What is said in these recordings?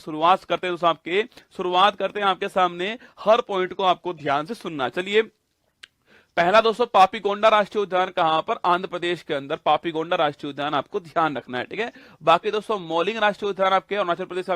शुरुआत करते हैं दोस्तों, शुरुआत करते हैं आपके सामने, हर पॉइंट को आपको ध्यान से सुनना। चलिए, पहला दोस्तों, पापीकोंडा राष्ट्रीय उद्यान कहां पर? आंध्र प्रदेश के अंदर पापीकोंडा राष्ट्रीय उद्यान आपको ध्यान रखना है, ठीक है। बाकी दोस्तों, मौलिंग राष्ट्रीय उद्यान आपके अरुणाचल प्रदेश,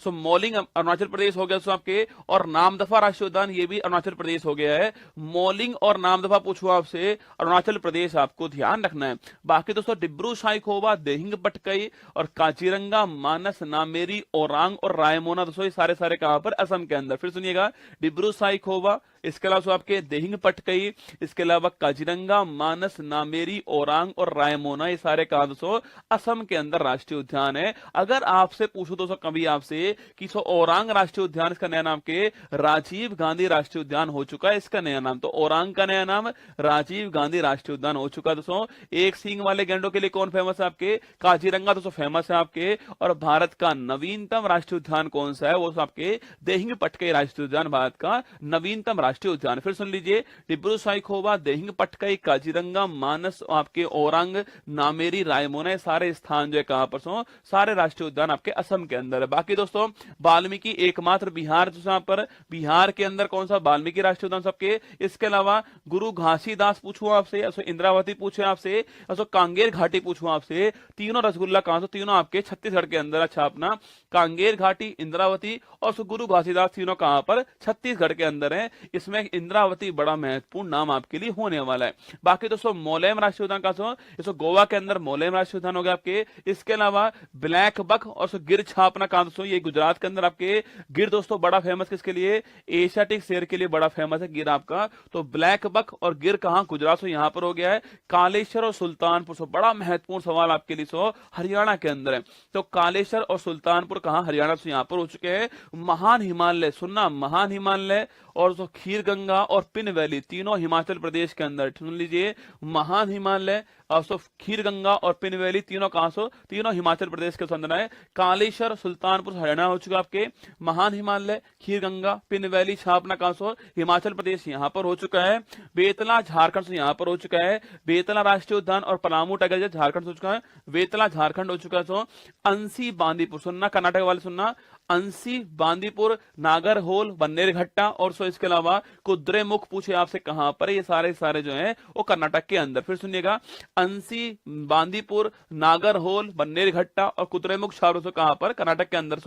सो मौलिंग अरुणाचल प्रदेश हो गया दोस्तों आपके, और नामदफा राष्ट्रीय उद्यान ये भी अरुणाचल प्रदेश हो गया है। मौलिंग और नामदफा पूछो आपसे, अरुणाचल प्रदेश आपको ध्यान रखना है। बाकी दोस्तों, डिब्रू साइखोवा, देहिंग पटकई और काजीरंगा, मानस, नामेरी, ओरांग और रायमोना दोस्तों, ये सारे कहां पर? असम के अंदर। फिर सुनिएगा, डिब्रू साइखोवा, इसके अलावा आपके देहिंग पटकई, इसके अलावा काजीरंगा, मानस, नामेरी, ओरांग और रायमोना, ये सारे कहां दोस्तों? असम के अंदर राष्ट्रीय उद्यान है। अगर आपसे पूछो दोस्तों कभी आपसे कि ओरांग राष्ट्रीय उद्यान, इसका नया नाम के राजीव गांधी राष्ट्रीय उद्यान हो चुका है, इसका नया नाम, तो ओरांग का नया नाम राजीव गांधी राष्ट्रीय उद्यान हो चुका है दोस्तों। एक सींग वाले गैंडों के लिए कौन फेमस है आपके? काजीरंगा दोस्तों फेमस है आपके। और भारत का नवीनतम राष्ट्रीय उद्यान कौन सा है? वो आपके देहिंग पटकई राष्ट्रीय उद्यान भारत का नवीनतम राष्ट्रीय उद्यान। फिर सुन लीजिए, डिब्रू साइखोवा, देहिंग पटकई, काजीरंगा, मानस, आपके ओरांग, नामेरी, रायमोना, सारे स्थान जो है कहां पर? सारे राष्ट्रीय उद्यान आपके असम के अंदर है। बाकी दोस्तों, वाल्मीकि एकमात्र बिहार यहाँ पर, बिहार के अंदर कौन सा? वाल्मीकि राष्ट्रीय उद्यान सबके। इसके अलावा गुरु घासीदास पूछूं आपसे, इंद्रावती पूछे आपसे, कांगेर घाटी पूछूं आपसे, तीनों रसगुल्ला कहां से? तीनों आपके छत्तीसगढ़ के अंदर। अच्छा, अपना कांगेर घाटी, इंद्रावती और गुरु घासीदास, तीनों कहां पर? छत्तीसगढ़ के अंदर है। इसमें इंद्रावती बड़ा महत्वपूर्ण नाम आपके लिए होने वाला है। बाकी दोस्तों, मोलेम राष्ट्रीय उद्यान कहां से? गोवा के अंदर मोलेम राष्ट्रीय उद्यान हो गया आपके। इसके अलावा ब्लैक बक और गिर छापना कहां दोस्तों? ये गुजरात के अंदर आपके। गिर दोस्तों बड़ा फेमस किसके लिए? एशियाटिक शेर के लिए बड़ा फेमस है गिर आपका। तो ब्लैक बक और गिर कहां? गुजरात से यहां पर हो गया है। कालेश्वर और सुल्तानपुर, बड़ा महत्वपूर्ण सवाल आपके लिए, हरियाणा के अंदर है। तो कालेश्वर और सुल्तानपुर कहां? हरियाणा से यहां पर हो चुके हैं। महान हिमालय, सुनना, महान हिमालय और खीर गंगा और पिन वैली, तीनों हिमाचल प्रदेश के अंदर। सुन लीजिए, महान हिमालय और खीर गंगा और पिन वैली, तीनों कहां से? तीनों हिमाचल प्रदेश के अंदर है। कालेश्वर, सुल्तानपुर हरियाणा हो चुका आपके। महान हिमालय, खीर गंगा, पिन वैली, छापना कहां से? हिमाचल प्रदेश यहां पर हो चुका है। बेतला झारखंड से यहां पर हो चुका है। बेतला राष्ट्रीय उद्यान और पलामू टाइगर झारखंड हो चुका है। बेतला झारखंड हो चुका है। अंसी बांदीपुर, सुनना, कर्नाटक वाले सुनना, अंसी, बांदीपुर, नागरहोल, बन्नेरघट्टा और इसके अलावा कुद्रेमुख पूछे आपसे कहां पर? ये सारे जो है वो कर्नाटक के अंदर। फिर सुनिएगा, अंसी, बांदीपुर, नागरहोल, बन्नेरघट्टा और कुद्रेमुख छावनी कहां पर? कर्नाटक के अंदर।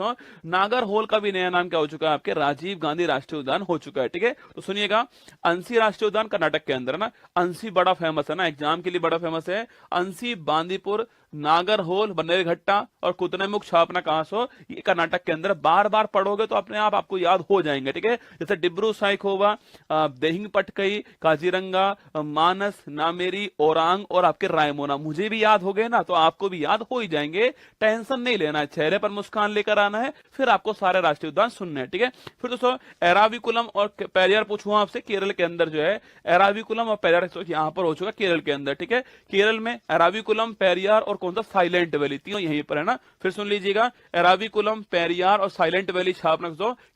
नागरहोल का भी नया नाम क्या हो चुका है आपके? राजीव गांधी राष्ट्रीय उद्यान हो चुका है, ठीक है। तो सुनिएगा, अंसी राष्ट्रीय उद्यान कर्नाटक के अंदर ना, अंसी बड़ा फेमस है ना, एग्जाम के लिए बड़ा फेमस है। अंसी, बांदीपुर, नागरहोल, बन्नेरघट्टा और कुद्रेमुख छापना कहां से? ये कर्नाटक के अंदर। बार बार पढ़ोगे तो अपने आप आपको याद हो जाएंगे, ठीक है। जैसे डिब्रू साइखोवा, देहिंग पटकई, काजीरंगा, मानस, नामेरी, ओरांग और आपके रायमोना, मुझे भी याद हो गए ना, तो आपको भी याद हो ही जाएंगे। टेंशन नहीं लेना है, चेहरे पर मुस्कान लेकर आना है, फिर आपको सारे राष्ट्रीय उद्यान सुनने हैं, ठीक है। फिर दोस्तों, एराविकुलम और पेरियार पूछूं आपसे, केरल के अंदर जो है एराविकुलम और पेरियार यहां पर हो चुका केरल के अंदर, ठीक है। केरल में एराविकुलम, पेरियार और कौन सा? साइलेंट वैली, तीनों यहीं पर है ना। फिर सुन लीजिएगा, एराविकुलम, पेरियार और साइलेंट वैली छापना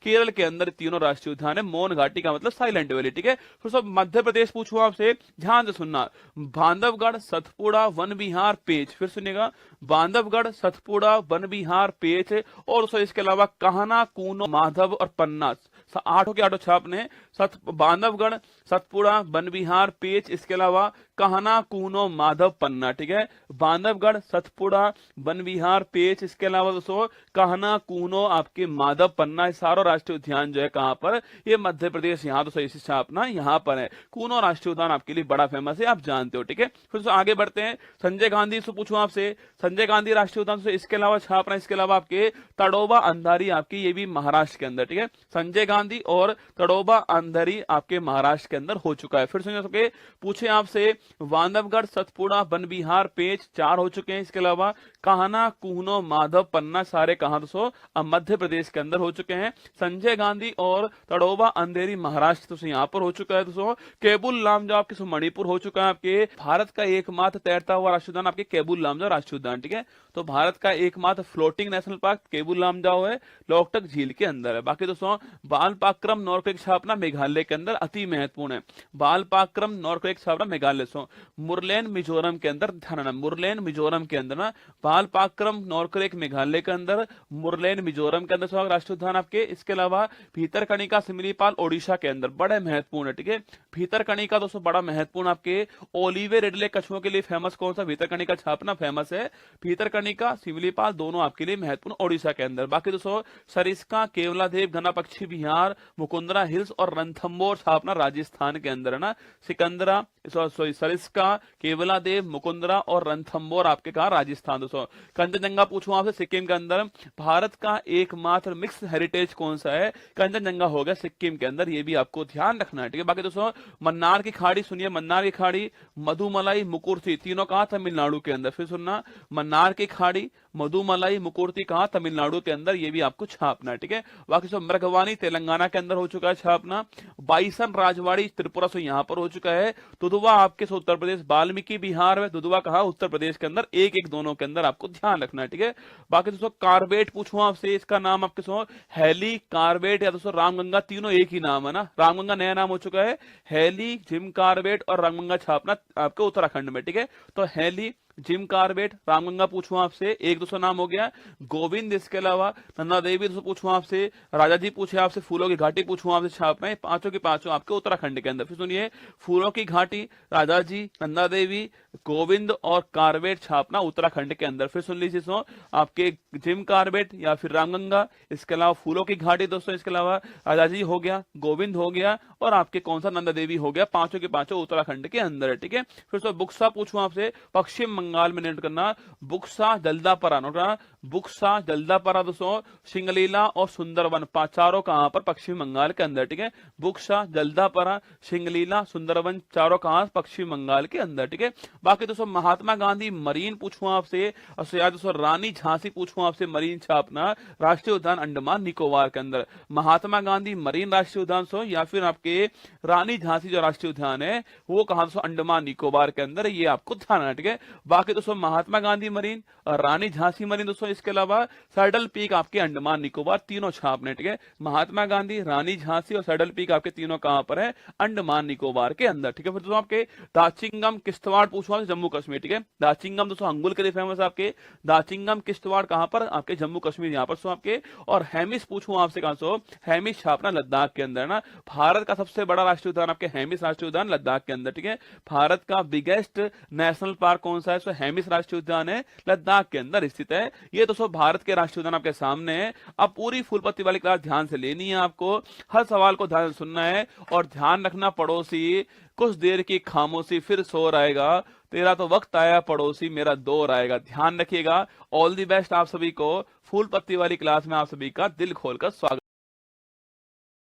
केरल के अंदर तीनों राष्ट्रीय उद्यान है। मौन घाटी का मतलब साइलेंट वैली, ठीक है। फिर सब मध्य प्रदेश पूछूं आपसे, ध्यान से सुनना, बांधवगढ़, सतपुड़ा, वन विहार, पेच। फिर सुनिएगा, बांधवगढ़, सतपुड़ा, वन विहार, पेच और इसके अलावा कान्हा, कूनो, माधव और पन्ना, आठों के आठों छापने। बांधवगढ़, सतपुड़ा, वन विहार, पेच, इसके अलावा कान्हा, कूनो, माधव, पन्ना, ठीक है। बांधवगढ़, सतपुड़ा, वन विहार, पेच, इसके अलावा दोस्तों कान्हा, कूनो, आपके माधव, पन्ना, सारों राष्ट्रीय उद्यान जो है कहां पर? ये मध्य प्रदेश, यहाँ तो सही से छापना यहाँ पर है। कूनो राष्ट्रीय उद्यान आपके लिए बड़ा फेमस है, आप जानते हो, ठीक है। फिर आगे बढ़ते हैं, संजय गांधी से पूछूं आपसे, संजय गांधी राष्ट्रीय उद्यान से इसके अलावा छापना, इसके अलावा आपके तड़ोबा अंधारी, आपकी ये भी महाराष्ट्र के अंदर, ठीक है। संजय गांधी और तड़ोबा अंधारी आपके महाराष्ट्र के अंदर हो चुका है। फिर सुनिए, पूछे आपसे, बांधवगढ़, सतपुड़ा, वन विहार, पेच, 4 हो चुके हैं। इसके अलावा कान्हा, कूनो, माधव, पन्ना, सारे कहां दोस्तों? मध्य प्रदेश के अंदर हो चुके हैं। संजय गांधी और तड़ोबा अंधेरी महाराष्ट्र दोस्तों यहां पर हो चुका है दोस्तों। केबुल लामजाओ आपके मणिपुर हो चुका है। आपके भारत का एकमात्र तैरता हुआ राष्ट्रीय उद्यान आपके केबुल लामजाओ राष्ट्रीय उद्यान, ठीक है। तो भारत का एकमात्र floating national park Keibul Lamjao है, लोकटक झील के अंदर है। बाकी दोस्तों, बालपाक्रम नॉर्कवेक छापना मेघालय के अंदर अति महत्वपूर्ण है। बालपाक्रम नॉर्कवेक छापना मेघालय, दोस्तों, मुरलेन मिजोरम के अंदर, ध्यान रखना, मुरलेन मिजोरम के अंदर ना, बालपाक्रम नॉर्करेक मेघालय के अंदर, मुरलेन मिजोरम के अंदर राष्ट्रीय उद्यान आपके। इसके अलावा भीतरकनिका सिमलीपाल ओडिशा के अंदर, बड़े महत्वपूर्ण है, ठीक है। भीतरकनिका दोस्तों बड़ा महत्वपूर्ण आपके, ओलिवे रेडले कछुओं के लिए फेमस कौन सा, भीतरकनिका छापना फेमस है, भीतरकनिका सिमलीपाल दोनों आपके लिए महत्वपूर्ण ओडिशा के अंदर। बाकी दोस्तों सरिस्का, केवलादेव घना पक्षी बिहार, मुकुंदरा हिल्स और रणथंबोर छापना राजस्थान के अंदर है ना। सिकंदरा, सरिस्का, केवलादेव, मुकुंदरा और रणथंबोर आपके कहा राजस्थान। दोस्तों कंचनजंगा पूछूं आपसे, सिक्किम के अंदर। भारत का एकमात्र मिक्स हेरिटेज कौन सा है, कंचनजंगा हो गया सिक्किम के अंदर, ये भी आपको ध्यान रखना है, ठीक है। बाकी दोस्तों मन्नार की खाड़ी सुनिए, मन्नार की खाड़ी, मधुमलाई, मुकुर्ती तीनों कहा तमिलनाडु के अंदर। फिर सुनना, मन्नार की खाड़ी, मधुमलाई, मुकुर्ती कहा तमिलनाडु के अंदर, ये भी आपको छापना है, ठीक है। बाकी सब मृगवानी तेलंगाना के अंदर हो चुका है छापना, बाइसन राजवाड़ी त्रिपुरा से यहां पर हो चुका है, दुधवा आपके उत्तर प्रदेश, वाल्मीकि बिहार में, दुधवा कहा उत्तर प्रदेश के अंदर, एक एक दोनों के अंदर आपको ध्यान रखना है, ठीक है। बाकी दोस्तों कार्बेट पूछूं आपसे, इसका नाम आपके सो हैली, कार्बेट या दोस्तों रामगंगा, तीनों एक ही नाम है ना, रामगंगा नया नाम हो चुका है, हैली, जिम कार्बेट और रामगंगा छापना आपके उत्तराखंड में, ठीक है। तो हैली, जिम कार्बेट, रामगंगा पूछूं आपसे, एक दोस्तों नाम हो गया। गोविंद, इसके अलावा नंदा देवी दोस्तों पूछूं आपसे, राजा जी पूछे आपसे, फूलों की घाटी पूछूं आपसे छापना है, पांचों की पांचों आपके उत्तराखंड के अंदर। फिर सुनिए, फूलों की घाटी, राजा जी, नंदा देवी, गोविंद और कार्बेट छापना उत्तराखंड के अंदर। फिर सुन लीजिए दोस्तों, आपके जिम कार्बेट या फिर रामगंगा, इसके अलावा फूलों की घाटी दोस्तों, इसके अलावा राजा जी हो गया, गोविंद हो गया और आपके कौन सा नंदा देवी हो गया, पांचों के पांचों उत्तराखंड के अंदर है, ठीक है। फिर दोस्तों बुक्सा पूछूं आपसे, पश्चिम बंगाल में नोट करना, बुक्सा जल्दापरा नोट करना, बुक्सा जल्दापरा दोस्तों, सिंगलीला और सुंदरवन चारों कहां पर, पश्चिम बंगाल के अंदर, ठीक है। बुक्सा, जल्दापरा, सिंगलीला, सुंदरवन चारों कहां, पश्चिम बंगाल के अंदर, ठीक है। बाकी दोस्तों महात्मा गांधी मरीन पूछूं आपसे, और दोस्तों रानी झांसी पूछूं आपसे, मरीन छापना राष्ट्रीय उद्यान अंडमान निकोबार के अंदर, महात्मा गांधी मरीन राष्ट्रीय उद्यान सो या फिर आपके रानी झांसी जो राष्ट्रीय उद्यान है वो कहां दोस्तों, अंडमान निकोबार के अंदर, ये आपको ध्यान रखना, ठीक है। बाकी दोस्तों महात्मा गांधी मरीन और रानी झांसी मरीन दोस्तों, इसके अलावा सैडल पीक आपके अंडमान निकोबार, तीनों छापने, ठीक है। महात्मा गांधी, रानी झांसी और सैडल पीक आपके तीनों कहां पर है, अंडमान निकोबार के अंदर, ठीक है। फिर दोस्तों आपके दाचिंगम किश्तवाड़ पूछूं जम्मू कश्मीर, ठीक है। दाचिंगम दोस्तों अंगुल के लिए फेमस है आपके, दाचिंगम किश्तवाड़ कहां पर, आपके जम्मू कश्मीर यहां पर सो आपके। और हेमिस पूछूं आपसे कहां सो, हेमिस छापना लद्दाख के अंदर ना। भारत का सबसे बड़ा राष्ट्रीय उद्यान आपके हेमिस राष्ट्रीय उद्यान लद्दाख के अंदर, ठीक है। भारत का बिगेस्ट नेशनल पार्क कौन सा है, सो हेमिस राष्ट्रीय उद्यान है, लद्दाख के अंदर स्थित है। ये दोस्तों भारत के राष्ट्रीय उद्यान आपके सामने है। अब पूरी फूल पत्ती वाली क्लास ध्यान से लेनी है आपको, हर सवाल को ध्यान से सुनना है और ध्यान रखना पड़ोसी, कुछ देर की खामोशी फिर सो रहेगा, तेरा तो वक्त आया पड़ोसी मेरा दौर आएगा। ध्यान रखिएगा। ऑल दी बेस्ट आप सभी को, फूल पत्ती वाली क्लास में आप सभी का दिल खोलकर स्वागत।